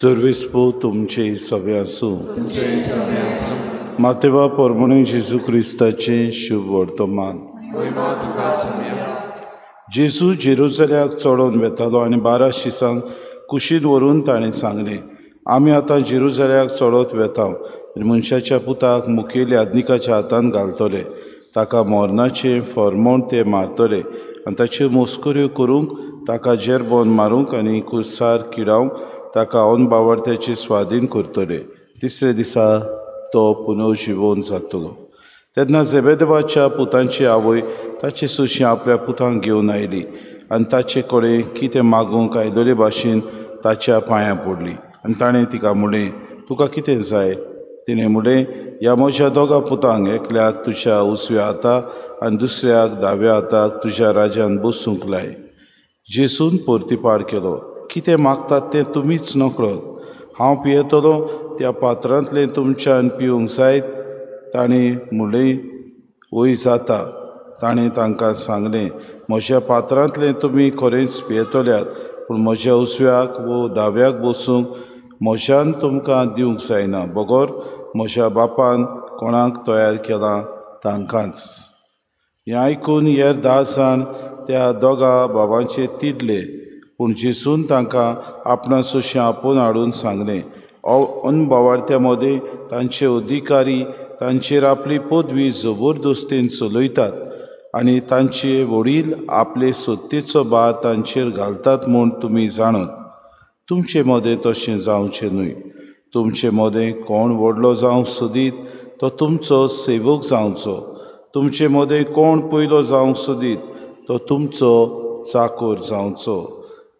सर्वेस्पो तुमचे सवे आसूं मातेवा पोरमणे जेजू क्रिस्ताचे शुभ वर्तमान। जेजू जेरुसलेमाक चडोन वेतालो आनी 12 शिसांक कुशीन व्हरून ताणें सांगलें, आमी आतां जेरुसलेमाक चडत वेता, मनशाच्या पुताक मुखेल याजनिकाच्या हातान घालतले, ताका मोर्नाचें फर्मोण ते मारतले आनी ताच्यो मोस्कऱ्यो करूंक ताका जेरबोन मारूंक आनी कुसार किडावंक ताका ओनबावड्याचे स्वाधीन करतले। तिसरे दिसा तो पुनर्जिवन जातलो। तेन्ना जेबेदेवाच्या पुतांची आवय ताचे सुशी आपल्या पुतांक घेवन आयली आनी ताचे कडेन कितें मागूंक आयलोले भाशेन ताच्या पांयां पडली आनी ताणें तिका म्हणलें, तुका कितें जाय? तिणें म्हणलें, ह्या म्हज्या दोगा पुतांक एकल्याक तुज्या उजव्या हाताक आनी दुसऱ्याक दाव्या हाताक तुज्या राज्यान बसूंक लाय। जेजून परतीपाड केलो, कितें मागतात तें तुमीच नकळत। हांव पियेतलो त्या पात्रांतलें तुमच्यान पिवंक जायत? ताणें म्हणलें, वय जाता। ताणें तांकां सांगलें, म्हज्या पात्रांतलें तुमी खरेंच पियेतल्यात, पूण म्हज्या उजव्याक वो दाव्याक बसूंक म्हज्यान तुमकां दिवंक जायना। बगोर म्हज्या बापान कोणाक तयार केलां तांकांच। हें आयकून हेर 10 जाण त्या दोगा भावांचेर तिडले, पूण जेजून तांकां आपणा सुशी आपोवन हाडून सांगलें, ओनबावार्थ्या मदें तांचे अधिकारी तांचेर आपली पदवी जबरदस्तीन चलयतात आनी तांचे वडील आपले सत्तेचो भार तांचेर घालतात म्हूण तुमी जाणत। तुमचे मदें तशें जावचें न्हय। तुमचे मदें कोण व्हडलो जावंक सोदीत तो तुमचो सेवक जावचो। तुमचे मदें कोण पयलो जावंक सोदीत तो तुमचो चाकर जावचो।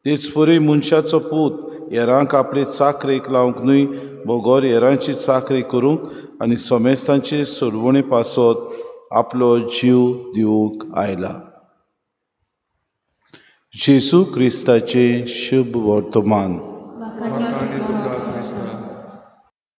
तेच परी मनशाचो पूत हेरांक आपले चाकरेक लावंक न्हय, बगोर हेरांची चाकरी करूंक आनी समेस्तांचे सोडवणे पासत आपलो जीव दिवंक आयला। जेजू क्रिस्ताचे शुभ वर्तमान।